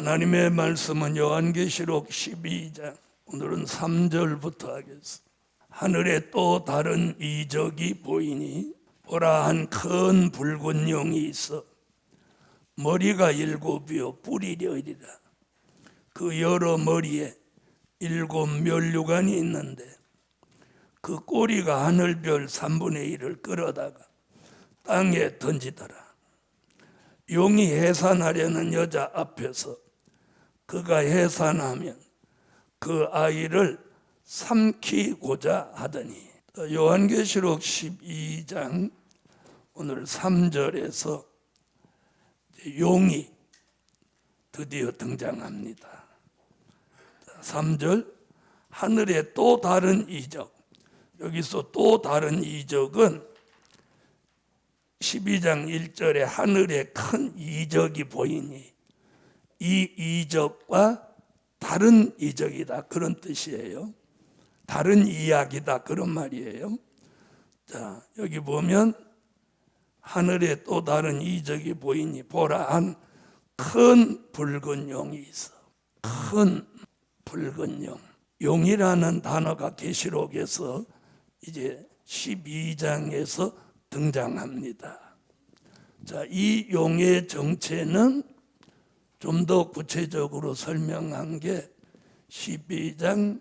하나님의 말씀은 요한계시록 12장 오늘은 3절부터 하겠습니다. 하늘에 또 다른 이적이 보이니 보라 한 큰 붉은 용이 있어 머리가 7이요 뿔이 10이라. 그 여러 머리에 7 면류관이 있는데 그 꼬리가 하늘별 3분의 1을 끌어다가 땅에 던지더라. 용이 해산하려는 여자 앞에서 그가 해산하면 그 아이를 삼키고자 하더니. 요한계시록 12장 오늘 3절에서 용이 드디어 등장합니다. 3절 하늘에 또 다른 이적. 여기서 또 다른 이적은 12장 1절에 하늘에 큰 이적이 보이니 이 이적과 다른 이적이다 그런 뜻이에요. 다른 이야기다 그런 말이에요. 자, 여기 보면 하늘에 또 다른 이적이 보이니 보라 한 큰 붉은 용이 있어. 큰 붉은 용. 용이라는 단어가 계시록에서 이제 12장에서 등장합니다. 자, 이 용의 정체는 좀 더 구체적으로 설명한 게 12장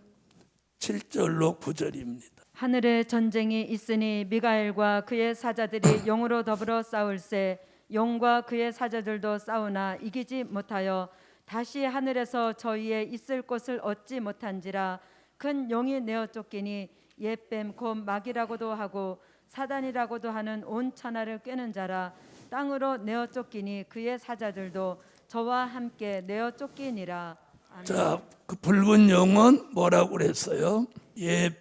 7절로 9절입니다. 하늘에 전쟁이 있으니 미가엘과 그의 사자들이 용으로 더불어 싸울세 용과 그의 사자들도 싸우나 이기지 못하여 다시 하늘에서 저희의 있을 곳을 얻지 못한지라. 큰 용이 내어 쫓기니 옛뱀 곧 마귀라고도 하고 사단이라고도 하는 온 천하를 꿰는 자라. 땅으로 내어 쫓기니 그의 사자들도 저와 함께 내어 쫓기니라. 아멘. 자, 그 붉은 용은 뭐라고 그랬어요?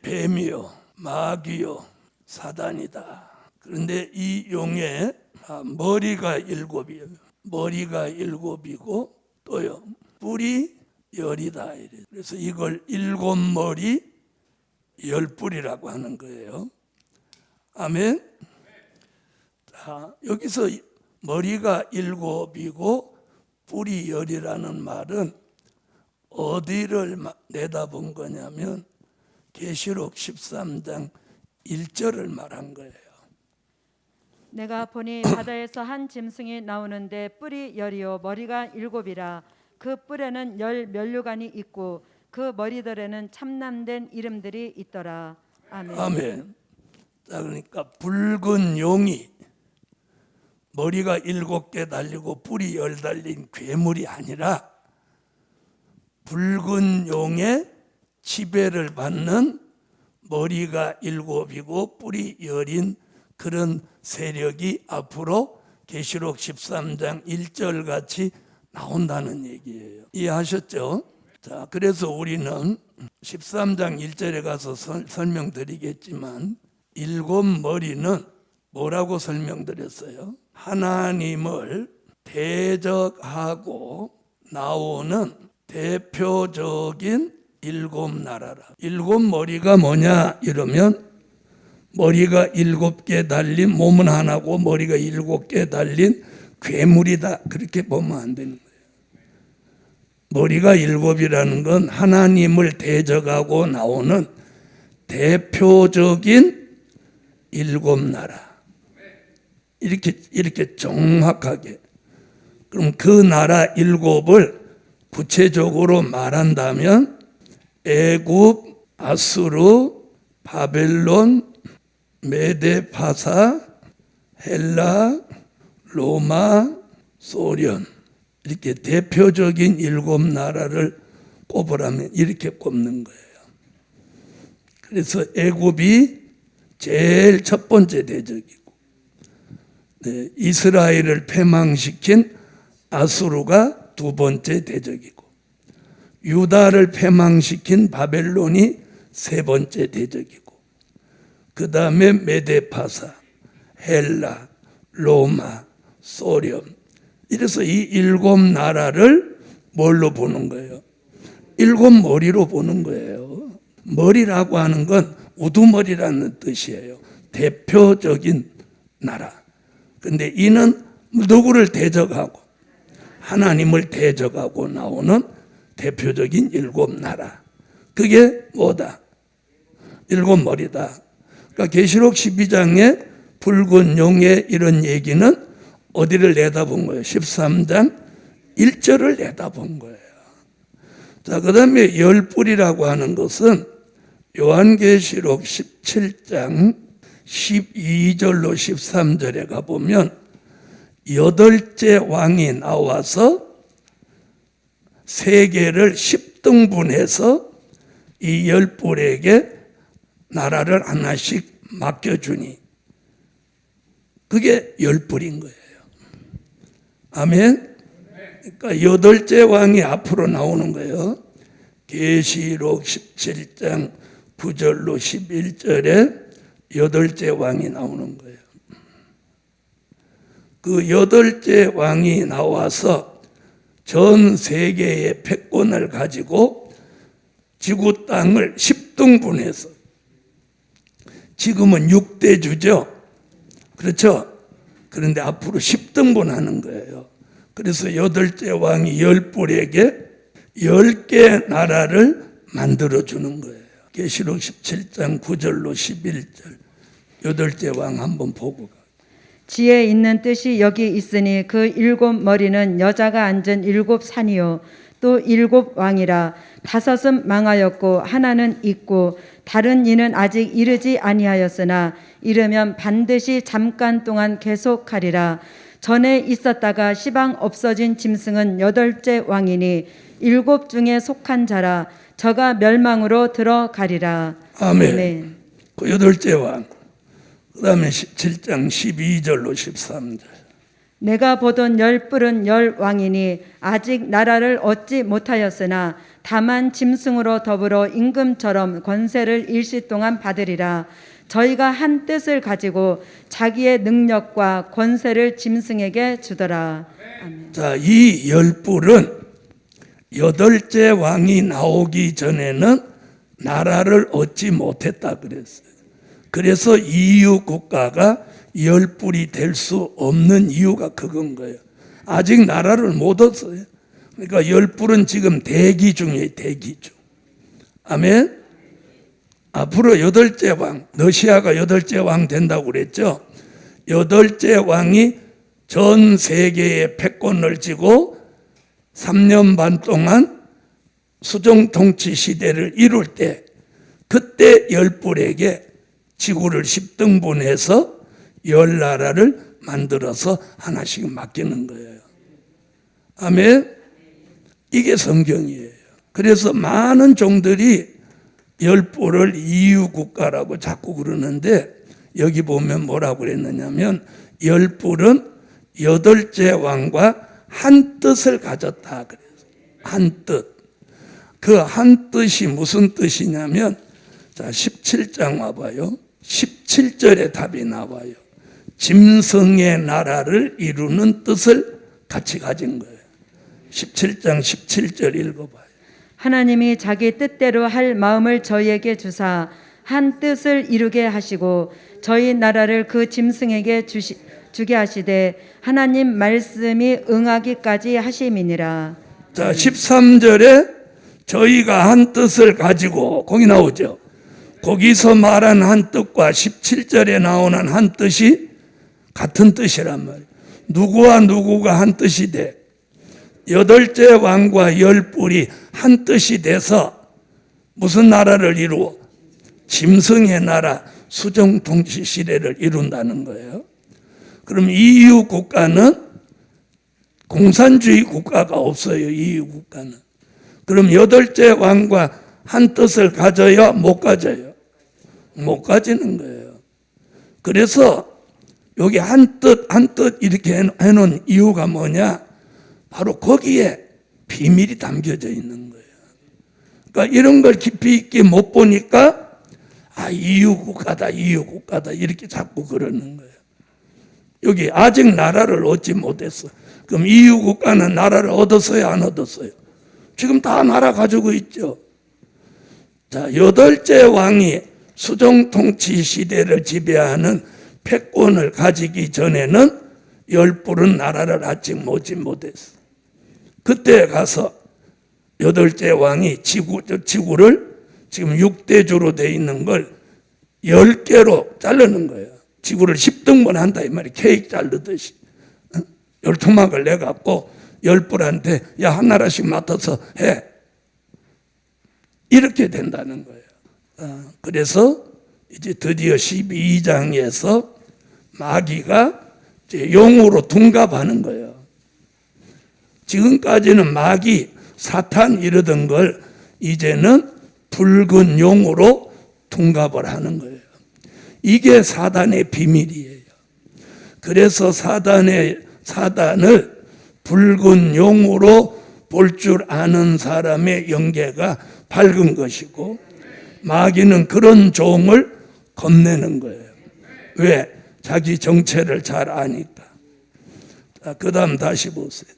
뱀이요 마귀요 사단이다. 그런데 이 용의 머리가 7이에요. 머리가 7이고 또요 뿔이 10이다. 그래서 이걸 7머리 10뿔이라고 하는 거예요. 아멘. 자, 여기서 머리가 7이고 뿔이 10이라는 말은 어디를 내다본 거냐면 계시록 13장 1절을 말한 거예요. 내가 보니 바다에서 한 짐승이 나오는데 뿔이 10이요 머리가 7이라. 그 뿔에는 10 면류관이 있고 그 머리들에는 참남된 이름들이 있더라. 아멘. 아멘. 자, 그러니까 붉은 용이 머리가 7개 달리고 뿔이 10 달린 괴물이 아니라 붉은 용의 지배를 받는 머리가 7이고 뿔이 10인 그런 세력이 앞으로 계시록 13장 1절 같이 나온다는 얘기예요. 이해하셨죠? 자, 그래서 우리는 13장 1절에 가서 설명드리겠지만 7머리는 뭐라고 설명드렸어요? 하나님을 대적하고 나오는 대표적인 7나라라. 7머리가 뭐냐 이러면 머리가 7개 달린 몸은 하나고 머리가 7개 달린 괴물이다 그렇게 보면 안 되는 거예요. 머리가 7이라는 건 하나님을 대적하고 나오는 대표적인 7나라. 이렇게 정확하게. 그럼 그 나라 7을 구체적으로 말한다면 애굽, 아수르, 바벨론, 메데파사, 헬라, 로마, 소련 이렇게 대표적인 7나라를 꼽으라면 이렇게 꼽는 거예요. 그래서 애굽이 제일 첫 번째 대적이고 이스라엘을 패망시킨 아수르가 두 번째 대적이고 유다를 패망시킨 바벨론이 세 번째 대적이고 그 다음에 메데파사, 헬라, 로마, 소련. 이래서 이 7나라를 뭘로 보는 거예요? 7머리로 보는 거예요. 머리라고 하는 건 우두머리라는 뜻이에요. 대표적인 나라. 근데 이는 누구를 대적하고 하나님을 대적하고 나오는 대표적인 7나라. 그게 뭐다? 7머리다. 그러니까 계시록 12장에 붉은 용의 이런 얘기는 어디를 내다본 거예요? 13장 1절을 내다본 거예요. 자, 그 다음에 10뿔이라고 하는 것은 요한계시록 17장 12절로 13절에 가보면 8째 왕이 나와서 세계를 10등분해서 이 10뿔에게 나라를 하나씩 맡겨주니 그게 10뿔인 거예요. 아멘. 그러니까 8째 왕이 앞으로 나오는 거예요. 계시록 17장 9절로 11절에 8째 왕이 나오는 거예요. 그 8째 왕이 나와서 전 세계의 패권을 가지고 지구 땅을 10등분해서 지금은 6대주죠. 그렇죠? 그런데 앞으로 10등분하는 거예요. 그래서 8째 왕이 10뿔에게 10개 나라를 만들어주는 거예요. 계시록 17장 9절로 11절 8째 왕 한번 보고 가. 지혜 있는 뜻이 여기 있으니 그 7머리는 여자가 앉은 7산이요 또 7왕이라 5은 망하였고 하나는 있고 다른 이는 아직 이르지 아니하였으나 이르면 반드시 잠깐 동안 계속하리라. 전에 있었다가 시방 없어진 짐승은 8째 왕이니 7 중에 속한 자라. 저가 멸망으로 들어가리라. 아멘. 아멘. 그 8째 왕. 그 다음에 17장 12절로 13절. 내가 보던 10뿔은 10왕이니 아직 나라를 얻지 못하였으나 다만 짐승으로 더불어 임금처럼 권세를 일시 동안 받으리라. 저희가 한 뜻을 가지고 자기의 능력과 권세를 짐승에게 주더라. 아멘. 자, 이 10뿔은 8째 왕이 나오기 전에는 나라를 얻지 못했다 그랬어요. 그래서 EU 국가가 10뿔이 될 수 없는 이유가 그건 거예요. 아직 나라를 못 얻었어요. 그러니까 10뿔은 지금 대기 중이에요. 대기 중. 아멘. 앞으로 8째 왕, 러시아가 8째 왕 된다고 그랬죠. 8째 왕이 전 세계의 패권을 쥐고 3년 반 동안 수종 통치 시대를 이룰 때 그때 10뿔에게 지구를 10등분해서 10나라를 만들어서 하나씩 맡기는 거예요. 아멘. 이게 성경이에요. 그래서 많은 종들이 10뿔을 EU 국가라고 자꾸 그러는데 여기 보면 뭐라고 그랬느냐면 10뿔은 8째 왕과 한 뜻을 가졌다 그래서 한 뜻. 그 한 뜻이 무슨 뜻이냐면 자 17장 와봐요. 17절에 답이 나와요. 짐승의 나라를 이루는 뜻을 같이 가진 거예요. 17장 17절 읽어봐요. 하나님이 자기 뜻대로 할 마음을 저희에게 주사 한 뜻을 이루게 하시고 저희 나라를 그 짐승에게 주게 하시되 하나님 말씀이 응하기까지 하심이니라. 자 13절에 저희가 한 뜻을 가지고 거기 나오죠. 거기서 말한 한 뜻과 17절에 나오는 한 뜻이 같은 뜻이란 말이에요. 누구와 누구가 한 뜻이 돼? 8째 왕과 10뿔이 한 뜻이 돼서 무슨 나라를 이루어? 짐승의 나라, 수종 통치 시대를 이룬다는 거예요. 그럼 EU 국가는 공산주의 국가가 없어요. EU 국가는. 그럼 8째 왕과 한 뜻을 가져야 못 가져요. 못 가지는 거예요. 그래서 여기 한 뜻 이렇게 해놓은 이유가 뭐냐? 바로 거기에 비밀이 담겨져 있는 거예요. 그러니까 이런 걸 깊이 있게 못 보니까 EU 국가다 이렇게 자꾸 그러는 거예요. 여기 아직 나라를 얻지 못했어. 그럼 EU 국가는 나라를 얻었어요, 안 얻었어요? 지금 다 나라 가지고 있죠. 자, 8째 왕이 수종 통치 시대를 지배하는 패권을 가지기 전에는 10뿔은 나라를 아직 얻지 못했어. 그때 가서 8째 왕이 지구를 지금 6대주로 돼 있는 걸 10개로 자르는 거예요. 지구를 10등분 한다 이 말이에요. 케이크 자르듯이. 열토막을 내갖고 10불한테 야, 한 나라씩 맡아서 해. 이렇게 된다는 거예요. 그래서 이제 드디어 12장에서 마귀가 이제 용으로 둔갑하는 거예요. 지금까지는 마귀, 사탄 이러던 걸 이제는 붉은 용으로 둔갑을 하는 거예요. 이게 사단의 비밀이에요. 그래서 사단을 붉은 용으로 볼 줄 아는 사람의 영계가 밝은 것이고, 마귀는 그런 종을 겁내는 거예요. 왜? 자기 정체를 잘 아니까. 자, 그 다음 다시 보세요.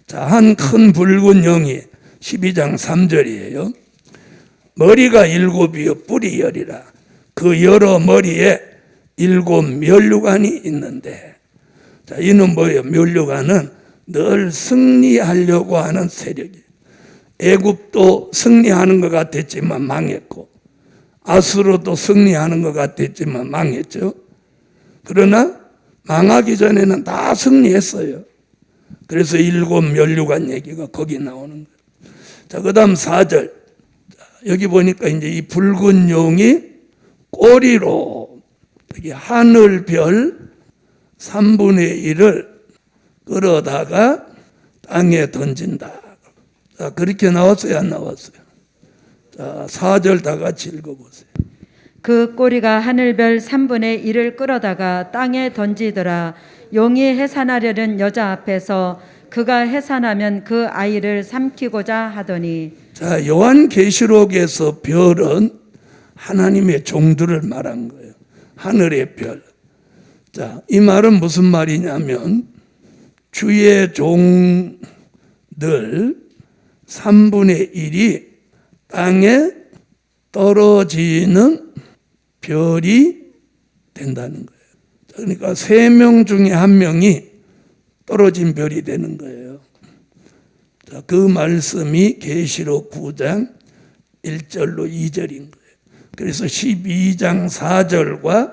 자, 한 큰 붉은 영이 12장 3절이에요. 머리가 7이요 뿔이 10이라. 그 여러 머리에 7 면류관이 있는데, 자, 이는 뭐예요? 면류관은 늘 승리하려고 하는 세력이에요. 애굽도 승리하는 것 같았지만 망했고, 아수르도 승리하는 것 같았지만 망했죠. 그러나 망하기 전에는 다 승리했어요. 그래서 7 면류관 얘기가 거기 나오는 거예요. 자, 그 다음 4절. 여기 보니까 이제 이 붉은 용이 꼬리로 여기 하늘별 3분의 1을 끌어다가 땅에 던진다. 자, 그렇게 나왔어요, 안 나왔어요? 자, 4절 다 같이 읽어보세요. 그 꼬리가 하늘별 3분의 1을 끌어다가 땅에 던지더라. 용이 해산하려는 여자 앞에서 그가 해산하면 그 아이를 삼키고자 하더니. 자, 요한계시록에서 별은 하나님의 종들을 말한 거예요. 하늘의 별. 자, 이 말은 무슨 말이냐면 주의 종들 3분의 1이 땅에 떨어지는 별이 된다는 거예요. 그러니까 3명 중에 1명이 떨어진 별이 되는 거예요. 자, 그 말씀이 계시록 9장 1절로 2절인 거예요. 그래서 12장 4절과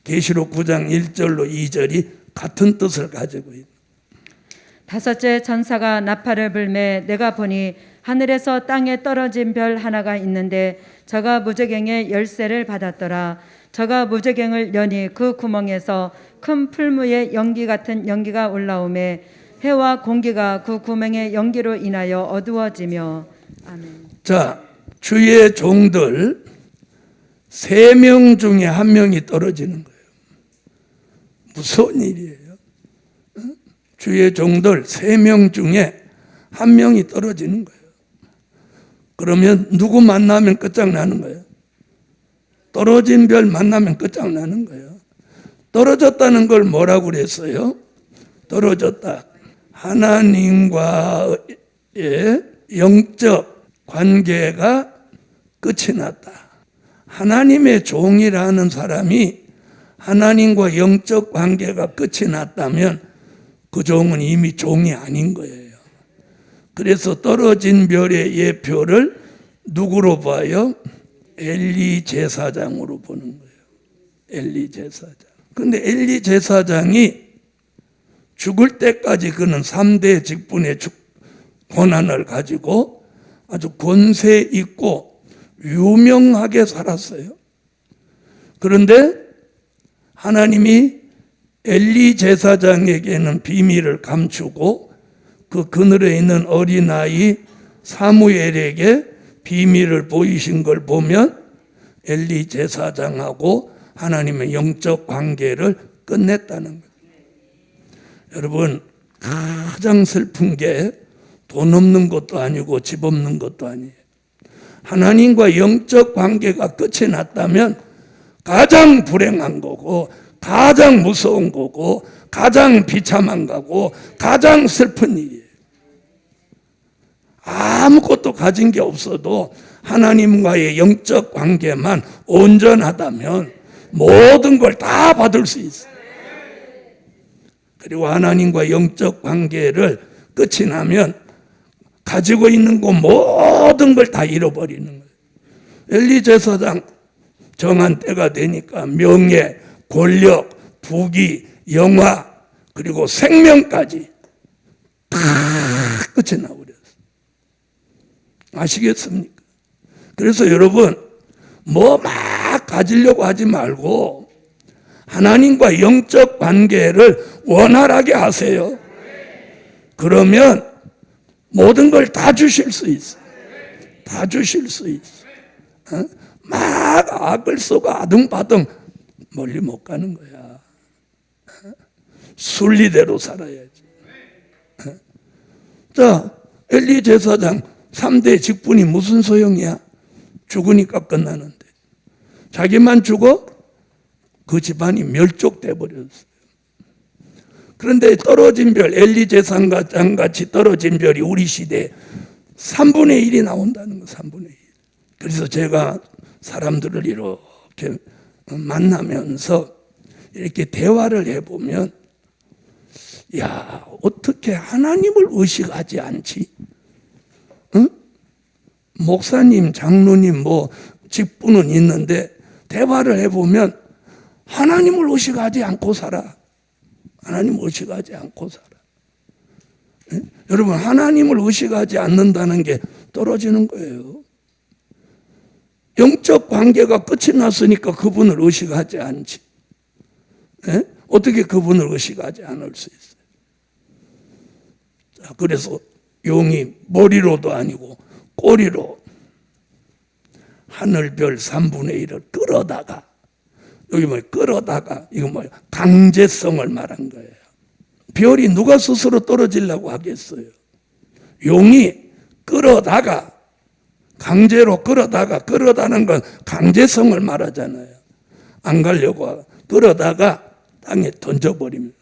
계시록 9장 1절로 2절이 같은 뜻을 가지고 있는. 5째 천사가 나팔을 불매 내가 보니 하늘에서 땅에 떨어진 별 하나가 있는데 저가 무저갱의 열쇠를 받았더라. 저가 무저갱을 여니 그 구멍에서 큰 풀무의 연기 같은 연기가 올라오매 해와 공기가 그 구멍의 연기로 인하여 어두워지며. 아멘. 자, 주의 종들 3명 중에 1명이 떨어지는 거예요. 무서운 일이에요. 주의 종들 3명 중에 1명이 떨어지는 거예요. 그러면 누구 만나면 끝장나는 거예요? 떨어진 별 만나면 끝장나는 거예요. 떨어졌다는 걸 뭐라고 그랬어요? 떨어졌다. 하나님과의 영적 관계가 끝이 났다. 하나님의 종이라는 사람이 하나님과 영적 관계가 끝이 났다면 그 종은 이미 종이 아닌 거예요. 그래서 떨어진 별의 예표를 누구로 봐요? 엘리 제사장으로 보는 거예요. 엘리 제사장. 근데 엘리 제사장이 죽을 때까지 그는 3대 직분의 권한을 가지고 아주 권세 있고 유명하게 살았어요. 그런데 하나님이 엘리 제사장에게는 비밀을 감추고 그 그늘에 있는 어린아이 사무엘에게 비밀을 보이신 걸 보면 엘리 제사장하고 하나님의 영적 관계를 끝냈다는 거예요. 여러분, 가장 슬픈 게 돈 없는 것도 아니고 집 없는 것도 아니에요. 하나님과 영적 관계가 끝이 났다면 가장 불행한 거고 가장 무서운 거고 가장 비참한 거고 가장 슬픈 일이에요. 아무것도 가진 게 없어도 하나님과의 영적 관계만 온전하다면 모든 걸 다 받을 수 있어요. 그리고 하나님과 영적 관계를 끝이 나면 가지고 있는 거 모든 걸 다 잃어버리는 거예요. 엘리 제사장 정한 때가 되니까 명예, 권력, 부귀, 영화 그리고 생명까지 다 끝이 나버렸어요. 아시겠습니까? 그래서 여러분 뭐 막 가지려고 하지 말고 하나님과 영적 관계를 원활하게 하세요. 그러면 모든 걸 다 주실 수 있어요. 다 주실 수 있어요. 막 악을 쓰고 아등바등 멀리 못 가는 거야. 순리대로 살아야지. 자, 엘리 제사장 3대 직분이 무슨 소용이야? 죽으니까 끝나는데. 자기만 죽어? 그 집안이 멸족돼 버렸어요. 그런데 떨어진 별, 엘리 제사장 같이 떨어진 별이 우리 시대에 3분의 1이 나온다는 거, 3분의 1. 그래서 제가 사람들을 이렇게 만나면서 이렇게 대화를 해보면, 야, 어떻게 하나님을 의식하지 않지? 응? 목사님, 장로님, 뭐, 직분은 있는데, 대화를 해보면, 하나님을 의식하지 않고 살아. 하나님을 의식하지 않고 살아. 예? 여러분, 하나님을 의식하지 않는다는 게 떨어지는 거예요. 영적 관계가 끝이 났으니까 그분을 의식하지 않지. 예? 어떻게 그분을 의식하지 않을 수 있어요? 자, 그래서 용이 머리로도 아니고 꼬리로 하늘별 3분의 1을 끌어다가, 여기 뭐 끌어다가, 이거 뭐예요? 강제성을 말한 거예요. 별이 누가 스스로 떨어지려고 하겠어요? 용이 끌어다가, 강제로 끌어다는 건 강제성을 말하잖아요. 안 가려고 하고 끌어다가 땅에 던져버립니다.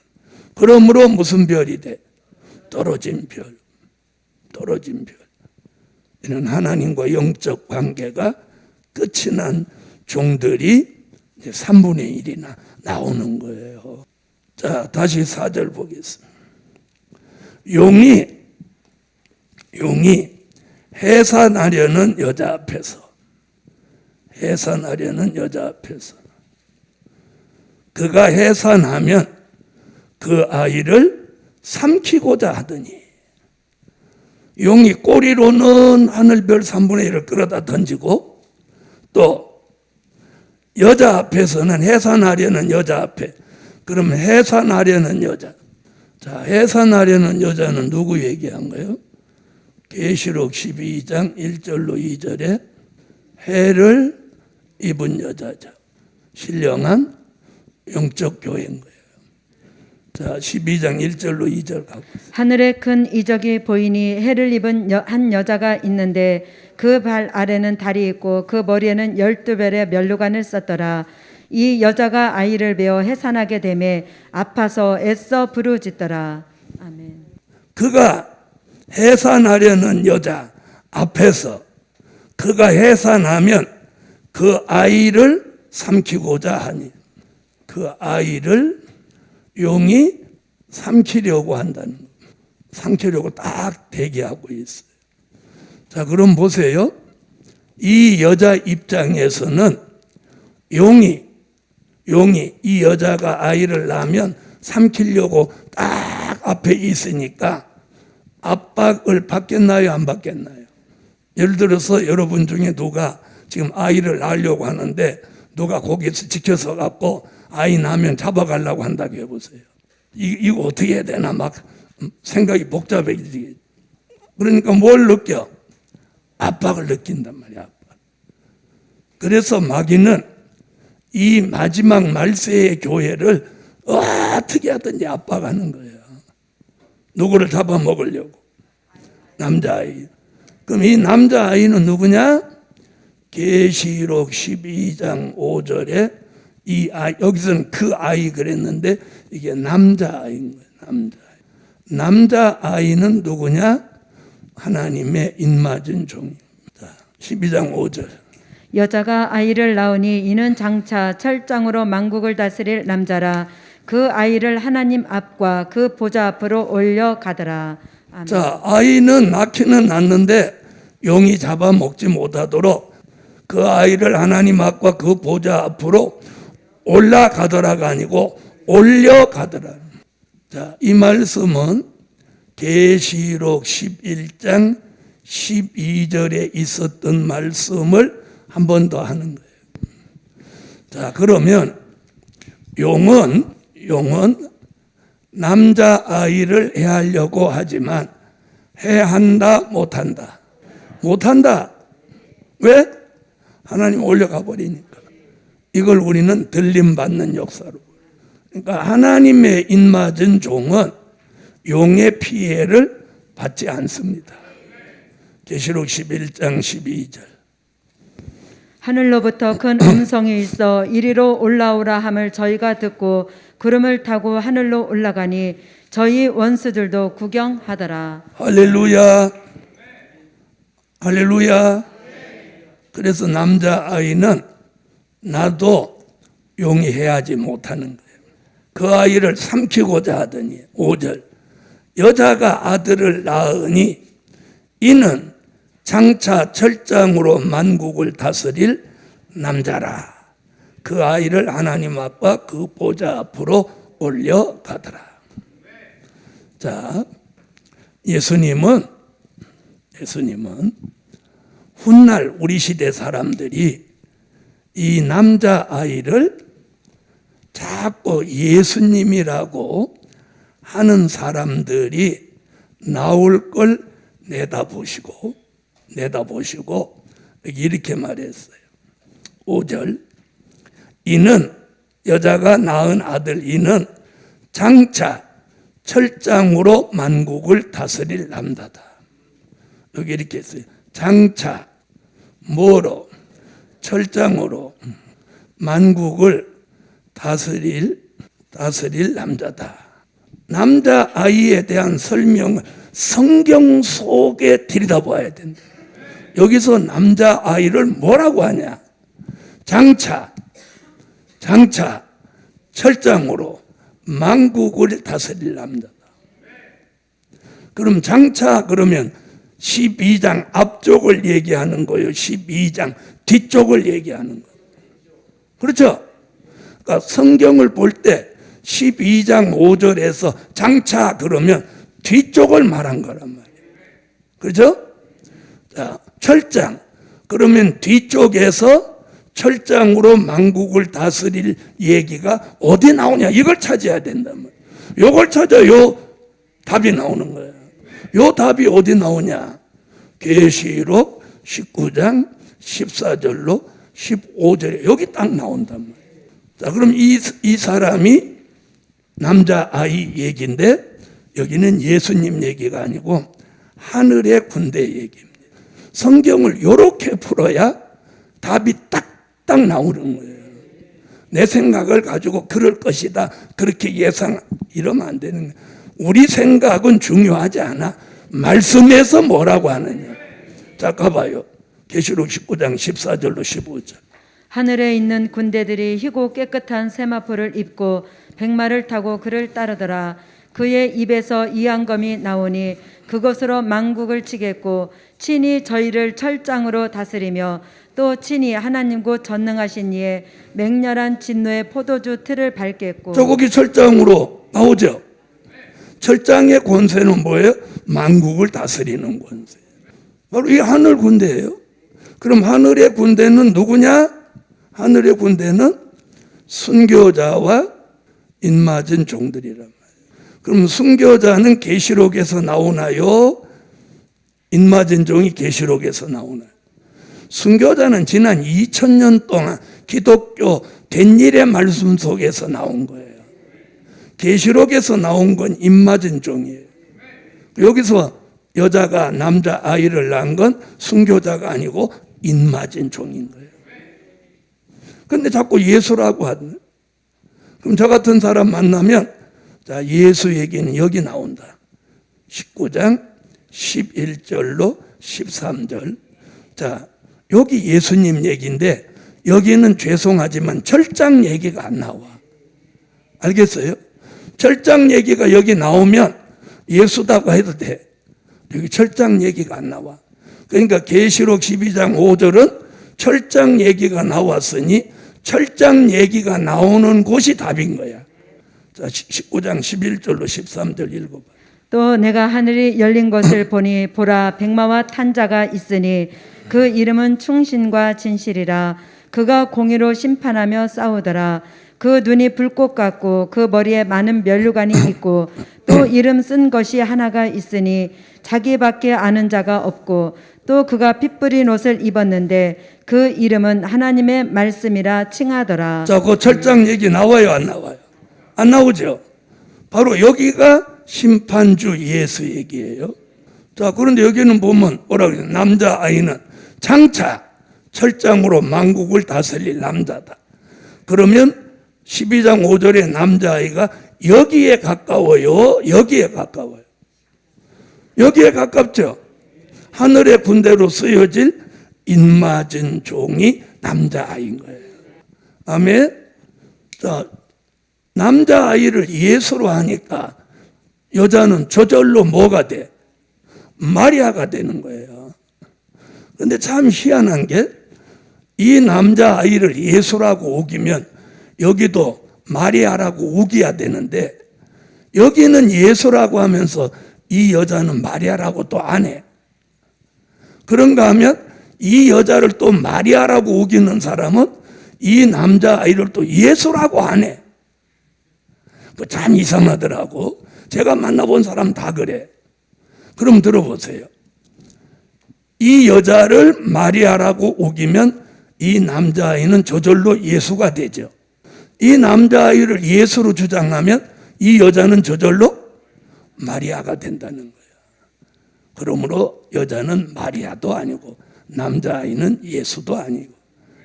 그러므로 무슨 별이 돼? 떨어진 별. 떨어진 별. 이는 하나님과 영적 관계가 끝이 난 종들이 이제 3분의 1이나 나오는 거예요. 자, 다시 4절 보겠습니다. 용이 해산하려는 여자 앞에서, 해산하려는 여자 앞에서, 그가 해산하면 그 아이를 삼키고자 하더니, 용이 꼬리로는 하늘별 3분의 1을 끌어다 던지고, 또 여자 앞에서는 해산하려는 여자 앞에, 그럼 해산하려는 여자, 자, 해산하려는 여자는 누구 얘기한 거예요? 계시록 12장 1절로 2절에 해를 입은 여자죠. 신령한 영적 교회인 거예요. 자, 12장 1절로 2절 가고 있어요. 하늘에 큰 이적이 보이니 해를 입은 한 여자가 있는데 그 발 아래는 달이 있고 그 머리에는 12별의 면류관을 썼더라. 이 여자가 아이를 베어 해산하게 되매 아파서 애써 부르짖더라. 아멘. 그가 해산하려는 여자 앞에서 그가 해산하면 그 아이를 삼키고자 하니, 그 아이를 용이 삼키려고 한다는 거예요. 삼키려고 딱 대기하고 있어요. 자, 그럼 보세요. 이 여자 입장에서는 용이 이 여자가 아이를 낳으면 삼키려고 딱 앞에 있으니까 압박을 받겠나요, 안 받겠나요? 예를 들어서 여러분 중에 누가 지금 아이를 낳으려고 하는데 누가 거기서 지켜서 갖고 아이 낳으면 잡아가려고 한다고 해보세요. 이거 어떻게 해야 되나 막 생각이 복잡해지지. 그러니까 뭘 느껴? 압박을 느낀단 말이야. 압박. 그래서 마귀는 이 마지막 말세의 교회를 어떻게 하든지 압박하는 거예요. 누구를 잡아먹으려고? 남자아이. 그럼 이 남자아이는 누구냐? 계시록 12장 5절에 이 아이, 여기서는 그 아이 그랬는데 이게 남자아이인 거예요. 남자아이는 누구냐? 하나님의 인맞은 종입니다. 12장 5절. 여자가 아이를 낳으니 이는 장차 철장으로 만국을 다스릴 남자라. 그 아이를 하나님 앞과 그 보좌 앞으로 올려가더라. 아멘. 자, 아이는 낳기는 낳는데 용이 잡아먹지 못하도록 그 아이를 하나님 앞과 그 보좌 앞으로 올라가더라가 아니고 올려가더라. 자, 이 말씀은 계시록 11장 12절에 있었던 말씀을 한 번 더 하는 거예요. 자, 그러면 용은 남자아이를 해하려고 하지만 해한다 못한다. 못한다. 왜? 하나님 올려가 버리니까. 이걸 우리는 들림받는 역사로. 그러니까 하나님의 인맞은 종은 용의 피해를 받지 않습니다. 계시록 11장 12절. 하늘로부터 큰 음성이 있어 이리로 올라오라 함을 저희가 듣고 구름을 타고 하늘로 올라가니 저희 원수들도 구경하더라. 할렐루야. 할렐루야. 그래서 남자아이는 나도 용이 해하지 못하는 거예요. 그 아이를 삼키고자 하더니 5절. 여자가 아들을 낳으니 이는 장차 철장으로 만국을 다스릴 남자라. 그 아이를 하나님 앞과 그 보좌 앞으로 올려가더라. 자, 예수님은 훗날 우리 시대 사람들이 이 남자아이를 자꾸 예수님이라고 하는 사람들이 나올 걸 내다보시고 이렇게 말했어요. 5절. 이는 여자가 낳은 아들 이는 장차 철장으로 만국을 다스릴 남자다. 여기 이렇게 했어요. 장차 뭐로? 철장으로 만국을 다스릴 남자다. 남자아이에 대한 설명을 성경 속에 들여다봐야 된다. 여기서 남자아이를 뭐라고 하냐? 장차 철장으로 만국을 다스릴 남자다. 그럼 장차 그러면 12장 앞쪽을 얘기하는 거예요. 12장 뒤쪽을 얘기하는 거예요. 그렇죠? 그러니까 성경을 볼 때 12장 5절에서 장차 그러면 뒤쪽을 말한 거란 말이에요. 그렇죠? 자, 철장. 그러면 뒤쪽에서 철장으로 만국을 다스릴 얘기가 어디 나오냐? 이걸 찾아야 된단 말이에요. 이걸 찾아요. 답이 나오는 거예요. 요 답이 어디 나오냐? 계시록 19장 14절로 15절에 여기 딱 나온단 말이에요. 자, 그럼 이 사람이 남자아이 얘기인데 여기는 예수님 얘기가 아니고 하늘의 군대 얘기입니다. 성경을 이렇게 풀어야 답이 딱딱 나오는 거예요. 내 생각을 가지고 그럴 것이다 그렇게 이러면 안 되는 거예요. 우리 생각은 중요하지 않아. 말씀에서 뭐라고 하느냐. 자, 가봐요. 계시록 19장 14절로 15절. 하늘에 있는 군대들이 희고 깨끗한 세마포를 입고 백마를 타고 그를 따르더라. 그의 입에서 이한검이 나오니 그것으로 만국을 치겠고 친히 저희를 철장으로 다스리며 또 친히 하나님 곧 전능하신 이의 맹렬한 진노의 포도주 틀을 밟겠고. 거기 철장으로 나오죠. 철장의 권세는 뭐예요? 만국을 다스리는 권세. 바로 이 하늘 군대예요. 그럼 하늘의 군대는 누구냐? 하늘의 군대는 순교자와 인맞은 종들이란 말이에요. 그럼 순교자는 계시록에서 나오나요? 인맞은 종이 계시록에서 나오나요? 순교자는 지난 2000년 동안 기독교 된 일의 말씀 속에서 나온 거예요. 계시록에서 나온 건 인맞은 종이에요. 여기서 여자가 남자아이를 낳은 건 순교자가 아니고 인맞은 종인 거예요. 근데 자꾸 예수라고 하네. 그럼 저 같은 사람 만나면 자, 예수 얘기는 여기 나온다. 19장 11절로 13절. 자, 여기 예수님 얘기인데 여기는 죄송하지만 철장 얘기가 안 나와. 알겠어요? 철장 얘기가 여기 나오면 예수다고 해도 돼. 여기 철장 얘기가 안 나와. 그러니까 계시록 12장 5절은 철장 얘기가 나왔으니 철장 얘기가 나오는 곳이 답인 거야. 자, 19장 11절로 13절 읽어봐. 또 내가 하늘이 열린 것을 보니 보라 백마와 탄 자가 있으니 그 이름은 충신과 진실이라. 그가 공의로 심판하며 싸우더라. 그 눈이 불꽃 같고 그 머리에 많은 면류관이 있고 또 이름 쓴 것이 하나가 있으니 자기밖에 아는 자가 없고 또 그가 핏 뿌린 옷을 입었는데 그 이름은 하나님의 말씀이라 칭하더라. 자, 그 철장 얘기 나와요, 안 나와요? 안 나오죠? 바로 여기가 심판주 예수 얘기예요. 자, 그런데 여기는 보면 뭐라 그래요? 남자아이는 장차 철장으로 만국을 다스릴 남자다. 그러면 12장 5절의 남자아이가 여기에 가까워요? 여기에 가까워요? 여기에 가깝죠? 하늘의 군대로 쓰여질 인맞은 종이 남자아이인 거예요. 아멘? 자, 남자아이를 예수로 하니까 여자는 저절로 뭐가 돼? 마리아가 되는 거예요. 그런데 참 희한한 게 이 남자아이를 예수라고 우기면 여기도 마리아라고 우겨야 되는데 여기는 예수라고 하면서 이 여자는 마리아라고 또 안 해. 그런가 하면 이 여자를 또 마리아라고 우기는 사람은 이 남자아이를 또 예수라고 안 해. 그 참 이상하더라고. 제가 만나본 사람 다 그래. 그럼 들어보세요. 이 여자를 마리아라고 우기면 이 남자아이는 저절로 예수가 되죠. 이 남자아이를 예수로 주장하면 이 여자는 저절로 마리아가 된다는 거예요. 그러므로 여자는 마리아도 아니고 남자아이는 예수도 아니고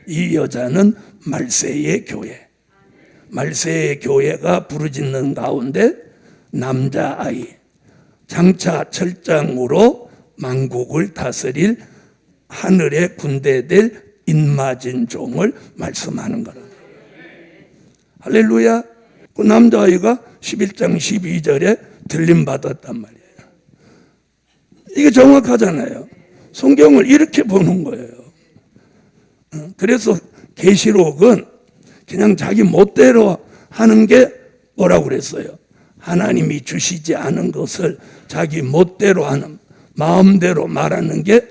이 여자는 말세의 교회. 말세의 교회가 부르짖는 가운데 남자아이, 장차 철장으로 만국을 다스릴 하늘의 군대들 인맞은 종을 말씀하는 거라. 할렐루야. 그 남자아이가 11장 12절에 들림받았단 말이에요. 이게 정확하잖아요. 성경을 이렇게 보는 거예요. 그래서 계시록은 그냥 자기 멋대로 하는 게 뭐라고 그랬어요? 하나님이 주시지 않은 것을 자기 멋대로 하는, 마음대로 말하는 게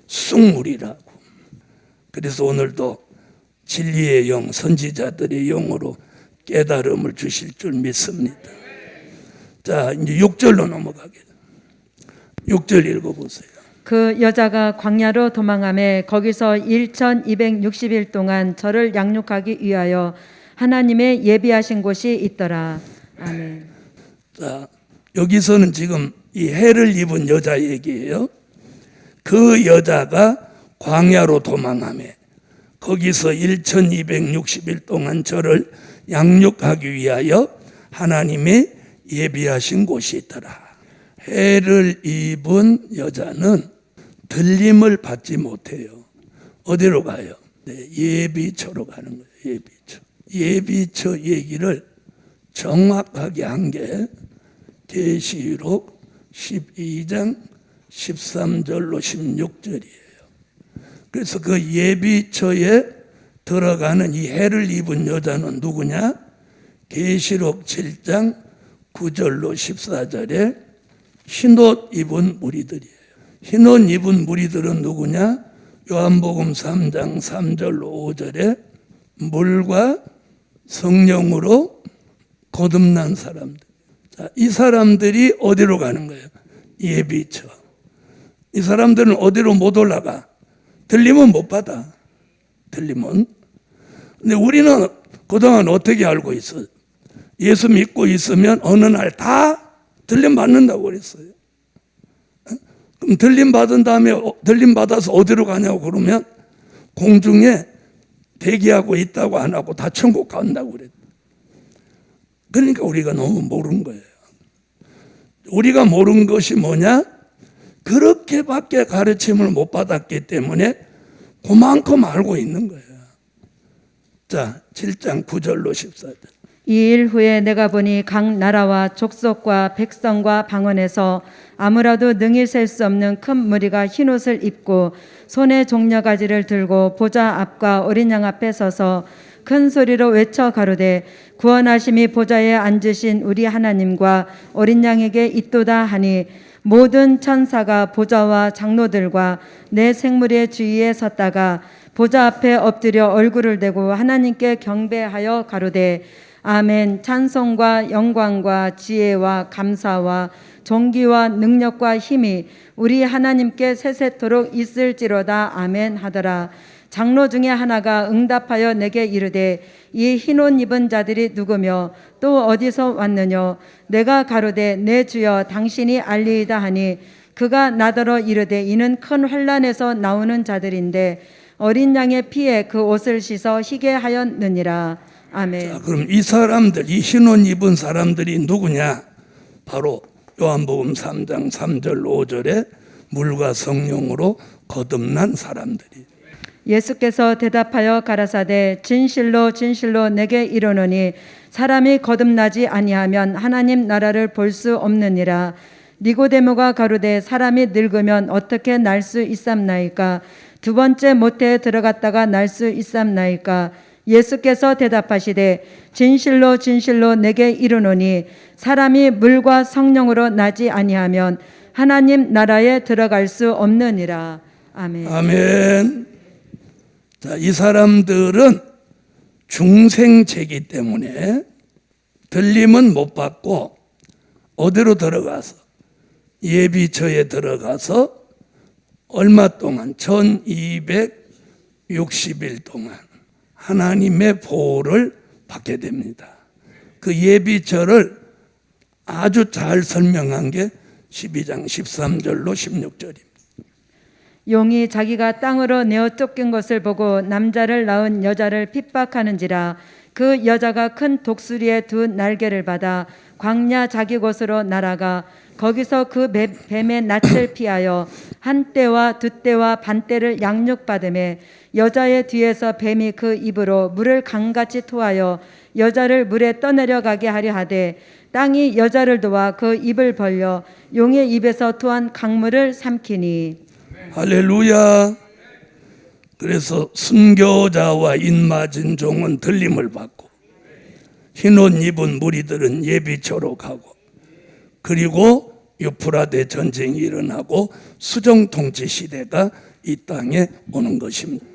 쑥물이라고. 그래서 오늘도 진리의 영, 선지자들의 영으로 깨달음을 주실 줄 믿습니다. 자, 이제 6절로 넘어가겠습니다. 6절 읽어보세요. 그 여자가 광야로 도망하매 거기서 1260일 동안 저를 양육하기 위하여 하나님의 예비하신 곳이 있더라. 아멘. 자, 여기서는 지금 이 해를 입은 여자 얘기예요. 그 여자가 광야로 도망하매 거기서 1260일 동안 저를 양육하기 위하여 하나님의 예비하신 곳이 있더라. 해를 입은 여자는 들림을 받지 못해요. 어디로 가요? 네, 예비처로 가는 거예요. 예비처. 예비처 얘기를 정확하게 한 게 계시록 12장 13절로 16절이에요. 그래서 그 예비처에 들어가는 이 해를 입은 여자는 누구냐? 계시록 7장 9절로 14절에 흰옷 입은 무리들이에요. 흰옷 입은 무리들은 누구냐? 요한복음 3장 3절로 5절에 물과 성령으로 거듭난 사람들. 자, 이 사람들이 어디로 가는 거예요? 예비처. 이 사람들은 어디로 못 올라가? 들리면 못 받아. 들리면. 근데 우리는 그동안 어떻게 알고 있어? 예수 믿고 있으면 어느 날 다 들림 받는다고 그랬어요. 그럼 들림 받은 다음에 들림 받아서 어디로 가냐고 그러면 공중에 대기하고 있다고 안 하고 다 천국 간다고 그랬다. 그러니까 우리가 너무 모르는 거예요. 우리가 모르는 것이 뭐냐? 그렇게밖에 가르침을 못 받았기 때문에 그만큼 알고 있는 거예요. 자, 7장 9절로 14절. 이 일 후에 내가 보니 각 나라와 족속과 백성과 방언에서 아무라도 능히 셀 수 없는 큰 무리가 흰옷을 입고 손에 종려가지를 들고 보좌 앞과 어린 양 앞에 서서 큰 소리로 외쳐 가로되 구원하심이 보좌에 앉으신 우리 하나님과 어린 양에게 있도다 하니 모든 천사가 보좌와 장로들과 내 생물의 주위에 섰다가 보좌 앞에 엎드려 얼굴을 대고 하나님께 경배하여 가로되 아멘. 찬송과 영광과 지혜와 감사와 존귀와 능력과 힘이 우리 하나님께 세세토록 있을지로다. 아멘 하더라. 장로 중에 하나가 응답하여 내게 이르되 이 흰옷 입은 자들이 누구며 또 어디서 왔느뇨? 내가 가로되 내 주여 당신이 알리이다 하니 그가 나더러 이르되 이는 큰 환난에서 나오는 자들인데 어린 양의 피에 그 옷을 씻어 희게 하였느니라. 아멘. 자, 그럼 이 사람들, 이 흰옷 입은 사람들이 누구냐? 바로 요한복음 3장 3절 5절에 물과 성령으로 거듭난 사람들이. 예수께서 대답하여 가라사대 진실로 진실로 내게 이르노니 사람이 거듭나지 아니하면 하나님 나라를 볼 수 없느니라. 니고데모가 가로되 사람이 늙으면 어떻게 날 수 있삼나이까? 두 번째 모태에 들어갔다가 날 수 있삼나이까? 예수께서 대답하시되 진실로 진실로 내게 이르노니 사람이 물과 성령으로 나지 아니하면 하나님 나라에 들어갈 수 없느니라. 아멘. 아멘. 자, 이 사람들은 중생체이기 때문에 들림은 못 받고 어디로 들어가서 예비처에 들어가서 얼마 동안 1260일 동안 하나님의 보호를 받게 됩니다. 그 예비처를 아주 잘 설명한 게 12장 13절로 16절입니다. 용이 자기가 땅으로 내어 쫓긴 것을 보고 남자를 낳은 여자를 핍박하는지라. 그 여자가 큰 독수리의 두 날개를 받아 광야 자기 곳으로 날아가 거기서 그 뱀의 낯을 피하여 한 떼와 두 떼와 반 떼를 양육받으매 여자의 뒤에서 뱀이 그 입으로 물을 강같이 토하여 여자를 물에 떠내려가게 하려 하되 땅이 여자를 도와 그 입을 벌려 용의 입에서 토한 강물을 삼키니. 할렐루야. 그래서 순교자와 인맞은 종은 들림을 받고 흰옷 입은 무리들은 예비처로 가고 그리고 유프라데 전쟁이 일어나고 수정 통치 시대가 이 땅에 오는 것입니다.